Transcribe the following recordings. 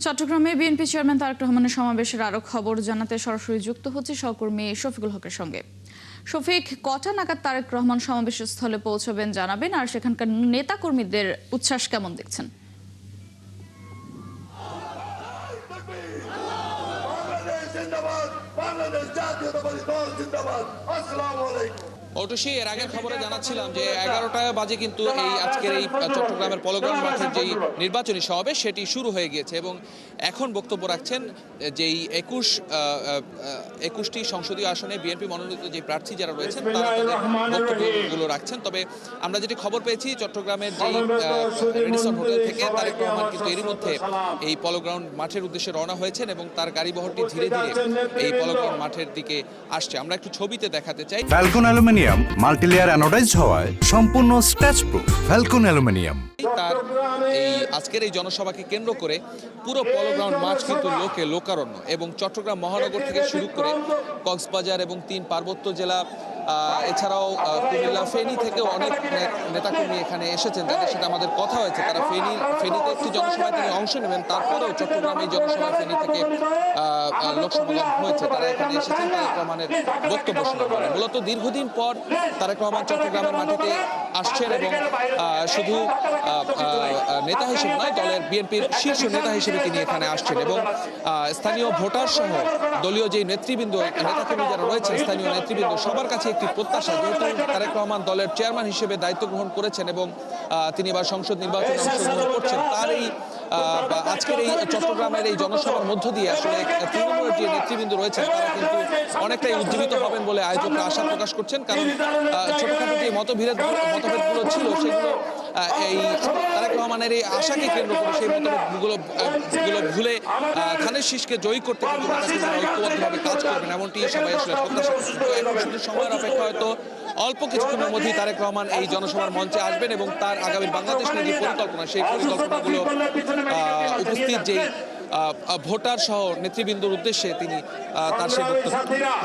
চট্টগ্রামে BNP chairman Tarique রহমানের সমাবেশের আরো খবর জানাতে সরাসরি যুক্ত হচ্ছে সহকর্মী শফিকুল হকের সঙ্গে। শফিক, কটা নাগাদ তারেক রহমান সমাবেশ স্থলে পৌঁছবেন জানাবেন, আর সেখানকার নেতা কর্মীদের উচ্ছ্বাস কেমন দেখছেন? অটোশি এর আগের খবরে জানাচ্ছিলাম যে 11টা বাজে কিন্তু এই আজকের এই চট্টগ্রামের পলোগ্রাউন্ড মাঠের যেই নির্বাচনী সমাবেশ সেটি শুরু হয়ে গিয়েছে এবং এখন বক্তব্য রাখছেন যেই 21টি সংসদীয় আসনে বিএনপি মনোনীত যে প্রার্থী যারা রয়েছেন তারা তাদের বক্তব্যগুলো রাখছেন। তবে আমরা যেটি খবর পেয়েছি চট্টগ্রামের যেই রেডিসন হোটেল থেকে তারেক রহমান কিন্তু এরই মধ্যে এই পলোগ্রাউন্ড মাঠের উদ্দেশ্যে রওনা হয়েছেন এবং তার গাড়িবহরটি ধীরে ধীরে এই পলোগ্রাউন্ড মাঠের দিকে আসছে। আমরা একটু ছবিতে দেখাতে চাই। ফ্যালকন অ্যালুমিনিয়াম মাল্টিলেয়ার অ্যানোডাইজড হওয়ায় সম্পূর্ণ স্ক্র্যাচ প্রুফ। Falcon aluminium. তার এই আজকের এই জনসভাকে কেন্দ্র করে পুরো পলোগ্রাউন্ড মাঠ কিন্তু লোকারণ্য এবং চট্টগ্রাম মহানগর থেকে শুরু করে কক্সবাজার এবং 3 পার্বত্য জেলা এছাড়াও কুমিল্লা ফেনী থেকে অনেক নেতাকর্মী এখানে এসেছেন, যাদের সাথে আমাদের কথা হয়েছে। তারা ফেনীতে একটি জনসভায় তিনি অংশ নেবেন, তারপরেও চট্টগ্রামে এই জনসভায় ফেনী থেকে লোক সমাগম হয়েছে। তারা এখানে এসেছেন তারেক রহমানের বক্তব্য শোনার জন্য। মূলত দীর্ঘদিন পর তারেক রহমান চট্টগ্রামের মাটিতে আসছেন এবং শুধু নেতা হিসেবে নয়, দলের বিএনপির শীর্ষ নেতা হিসেবে তিনি এখানে আসছেন এবং স্থানীয় ভোটার সহ দলীয় যে নেতৃবৃন্দ নেতাকর্মী যারা রয়েছেন, স্থানীয় নেতৃবৃন্দ সবার কাছে একটি প্রত্যাশা, যেহেতু তারেক রহমান দলের চেয়ারম্যান হিসেবে দায়িত্ব গ্রহণ করেছেন এবং তিনি এবার সংসদ নির্বাচনে অংশগ্রহণ করছেন, তার এই আজকের এই চট্টগ্রামের এই জনসভার মধ্য দিয়ে আসলে তৃণমূলের যে নেতৃবৃন্দ রয়েছেন তারা কিন্তু অনেকটাই উজ্জীবিত হবেন বলে আয়োজকরা আশা প্রকাশ করছেন। কারণ ছোটখাটো যে মতভেদগুলো ছিল সেগুলো এই তারেক রহমানের এই আশাকে কেন্দ্র করে সেই মতভেদগুলো ভুলে ধানের শীষকে জয়ী করতে কিন্তু ঐক্যবদ্ধভাবে কাজ করবেন, এমনটি সবাই আসলে প্রত্যাশা করছেন। তো এখন শুধু সময়ের অপেক্ষা, হয়তো অল্প কিছুক্ষণের মধ্যেই তারেক রহমান এই জনসভার মঞ্চে আসবেন এবং তার আগামী বাংলাদেশ নিয়ে যে পরিকল্পনা, সেই পরিকল্পনাগুলো উপস্থিত যেই ভোটার সহ নেতৃবৃন্দর উদ্দেশ্যে তিনি তার সেই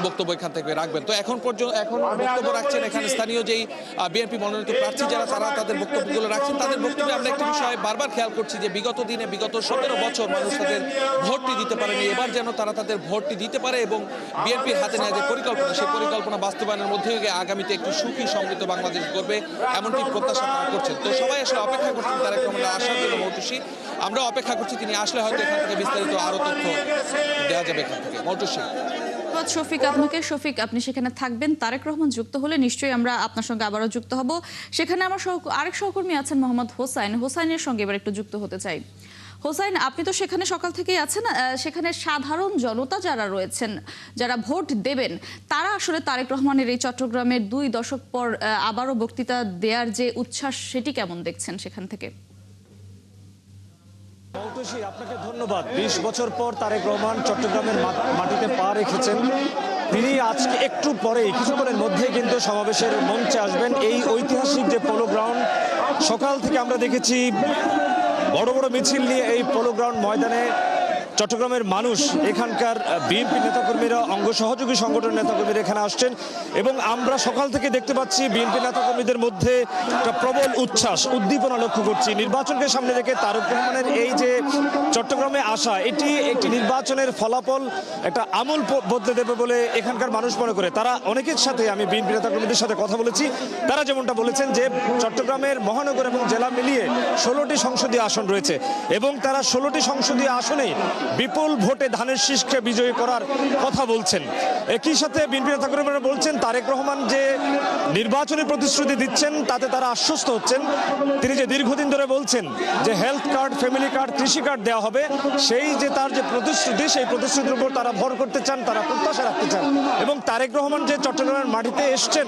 বক্তব্য এখান থেকে রাখবেন। তো এখন বক্তব্য রাখছেন এখানে স্থানীয় যেই বিএনপি মনোনীত প্রার্থী যারা, তারা তাদের বক্তব্যগুলো রাখছেন। তাদের বক্তব্যে আমরা একটি বিষয় বারবার খেয়াল করছি যে বিগত 17 বছর মানুষ তাদের ভোটটি দিতে পারেনি, এবার যেন তারা তাদের ভোটটি দিতে পারে এবং বিএনপির হাতে নেওয়া যে পরিকল্পনা, সেই পরিকল্পনা বাস্তবায়নের মধ্যে আগামীতে একটি সুখী সমৃদ্ধ বাংলাদেশ গড়বে, এমনটি প্রত্যাশা তারা করছেন। তো সবাই আসলে অপেক্ষা করছেন তারেক রহমানের আসার জন্য। মৌটুসী, আমরা অপেক্ষা করছি তিনি আসলে হয়তো এখান থেকে বিস্তারিত আরো তথ্য দেওয়া যাবে এখান থেকে। মৌটুসী। শফিক, আপনি সেখানে থাকবেন। তারেক রহমান যুক্ত হলে নিশ্চয়ই আমরা আপনার সঙ্গে আবারও যুক্ত হব। সেখানে আমার আরেক সহকর্মী আছেন মোহাম্মদ হোসাইনের সঙ্গে এবার একটু যুক্ত হতে চাই। হোসাইন, আপনি তো সেখানে সকাল থেকেই আছেন। সেখানে সাধারণ জনতা যারা রয়েছেন, যারা ভোট দেবেন, তারা আসলে তারেক রহমানের এই চট্টগ্রামের 2 দশক পর আবারও বক্তৃতা দেওয়ার যে উচ্ছ্বাস, সেটি কেমন দেখছেন সেখান থেকে? আপনাকে ধন্যবাদ। 20 বছর পর তারেক রহমান চট্টগ্রামের মাটিতে পা রেখেছেন। তিনি আজকে একটু পরেই কিছুক্ষণের মধ্যেই কিন্তু সমাবেশের মঞ্চে আসবেন। এই ঐতিহাসিক যে পোলো গ্রাউন্ড, সকাল থেকে আমরা দেখেছি বড় বড় মিছিল নিয়ে এই পোলো গ্রাউন্ড ময়দানে চট্টগ্রামের মানুষ, এখানকার বিএনপি নেতাকর্মীরা, অঙ্গ সহযোগী সংগঠনের নেতাকর্মীরা এখানে আসছেন এবং আমরা সকাল থেকে দেখতে পাচ্ছি বিএনপি নেতাকর্মীদের মধ্যে একটা প্রবল উচ্ছ্বাস, উদ্দীপনা লক্ষ্য করছি। নির্বাচনকে সামনে রেখে তারেক রহমানের এই যে চট্টগ্রামে আসা, এটি একটি নির্বাচনের ফলাফল একটা আমূল বদলে দেবে বলে এখানকার মানুষ মনে করে। তারা অনেকের সাথে, আমি বিএনপি নেতাকর্মীদের সাথে কথা বলেছি, তারা যেমনটা বলেছেন যে চট্টগ্রামের মহানগর এবং জেলা মিলিয়ে 16টি সংসদীয় আসন রয়েছে এবং তারা 16টি সংসদীয় আসনেই বিপুল ভোটে ধানের শীষকে বিজয়ী করার কথা বলছেন। একই সাথে বিএনপি নেতাকর্মীরা বলছেন তারেক রহমান যে নির্বাচনী প্রতিশ্রুতি দিচ্ছেন তাতে তারা আশ্বস্ত হচ্ছেন। তিনি যে দীর্ঘদিন ধরে বলছেন যে হেলথ কার্ড, ফ্যামিলি কার্ড, কৃষি কার্ড দেওয়া হবে, সেই যে তার যে প্রতিশ্রুতি, সেই প্রতিশ্রুতির উপর তারা ভর করতে চান, তারা প্রত্যাশা রাখতে চান এবং তারেক রহমান যে চট্টগ্রামের মাটিতে এসছেন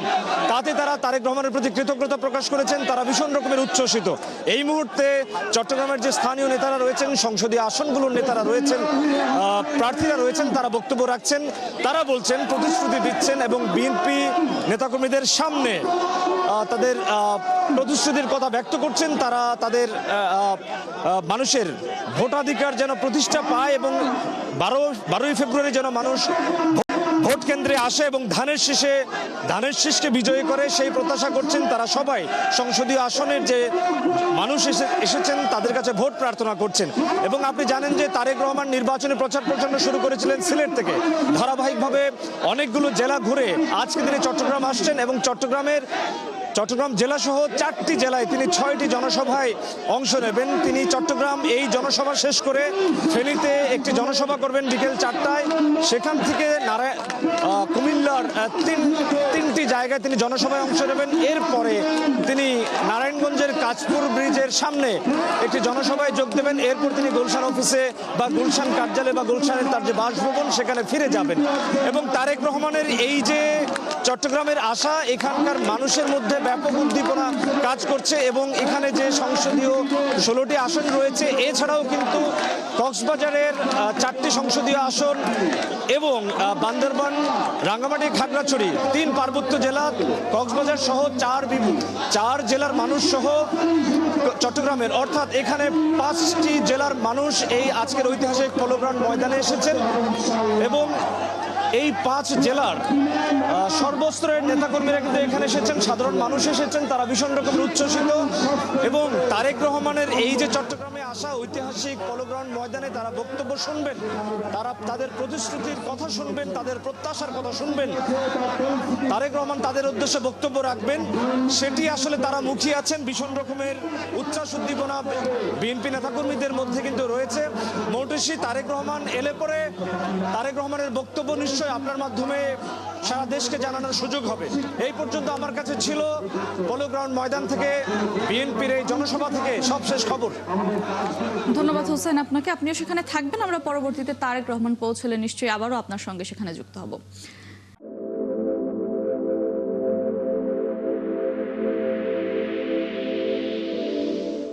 তাতে তারা তারেক রহমানের প্রতি কৃতজ্ঞতা প্রকাশ করেছেন। তারা ভীষণ রকমের উচ্ছ্বসিত। এই মুহূর্তে চট্টগ্রামের যে স্থানীয় নেতারা রয়েছেন, সংসদীয় আসনগুলোর নেতারা রয়েছেন, প্রার্থীরা রয়েছেন, তারা বক্তব্য রাখছেন। তারা বলছেন, প্রতিশ্রুতি দিচ্ছেন এবং বিএনপি নেতাকর্মীদের সামনে তাদের প্রতিশ্রুতির কথা ব্যক্ত করছেন। তারা তাদের মানুষের ভোটাধিকার যেন প্রতিষ্ঠা পায় এবং 12ই ফেব্রুয়ারি যেন মানুষ ভোট কেন্দ্রে আসে এবং ধানের শীষকে বিজয়ী করে সেই প্রত্যাশা করছেন তারা সবাই। সংসদীয় আসনের যে মানুষ এসেছেন তাদের কাছে ভোট প্রার্থনা করছেন। এবং আপনি জানেন যে তারেক রহমান নির্বাচনী প্রচার প্রচারণা শুরু করেছিলেন সিলেট থেকে, ধারাবাহিকভাবে অনেকগুলো জেলা ঘুরে আজকে তিনি চট্টগ্রাম আসছেন এবং চট্টগ্রাম জেলা সহ 4টি জেলায় তিনি 6টি জনসভায় অংশ নেবেন। তিনি চট্টগ্রাম এই জনসভা শেষ করে ফেনীতে একটি জনসভা করবেন বিকেল 4টায়। সেখান থেকে কুমিল্লার তিনটি জায়গায় তিনি জনসভায় অংশ নেবেন। এরপরে তিনি নারায়ণগঞ্জের কাঁচপুর ব্রিজের সামনে একটি জনসভায় যোগ দেবেন। এরপর তিনি গুলশান অফিসে বা গুলশান কার্যালয় বা গুলশানের তার যে বাসভবন সেখানে ফিরে যাবেন। এবং তারেক রহমানের এই যে চট্টগ্রামের আশা, এখানকার মানুষের মধ্যে ব্যাপক উদ্দীপনা কাজ করছে এবং এখানে যে সংসদীয় 16টি আসন রয়েছে, এছাড়াও কিন্তু কক্সবাজারের 4টি সংসদীয় আসন এবং বান্দরবান, রাঙ্গামাটি, খাগড়াছড়ি 3 পার্বত্য জেলা, কক্সবাজার সহ 4 জেলার মানুষ সহ চট্টগ্রামের, অর্থাৎ এখানে 5টি জেলার মানুষ এই আজকের ঐতিহাসিক পোলো গ্রাউন্ড ময়দানে এসেছেন। এবং এই 5 জেলার সর্বস্তরের নেতাকর্মীরা কিন্তু এখানে এসেছেন, সাধারণ মানুষ এসেছেন, তারা ভীষণ রকমের উচ্ছ্বসিত। এবং তারেক রহমানের এই যে চট্টগ্রামে আসা ঐতিহাসিক পোলো গ্রাউন্ড ময়দানে তারা বক্তব্য শুনবেন, তারা তাদের প্রতিশ্রুতির কথা শুনবেন, তাদের প্রত্যাশার কথা শুনবেন, তারেক রহমান তাদের উদ্দেশ্যে বক্তব্য রাখবেন, সেটি আসলে তারা মুখিয়ে আছেন। ভীষণ রকমের উচ্ছ্বাস উদ্দীপনা বিএনপি নেতাকর্মীদের মধ্যে কিন্তু রয়েছে। মৌটুসি তারেক রহমান এলে পরে তারেক রহমানের বক্তব্য নিশ্চয়ই আপনার মাধ্যমে সারা দেশকে জানানোর সুযোগ হবে। এই পর্যন্ত আমার কাছে ছিল পোলো গ্রাউন্ড ময়দান থেকে বিএনপির এই জনসভা থেকে সবশেষ খবর। ধন্যবাদ হোসেন আপনাকে, আপনিও সেখানে থাকবেন। আমরা পরবর্তীতে তারেক রহমান পৌঁছলে নিশ্চয়ই আবারও আপনার সঙ্গে সেখানে যুক্ত হব।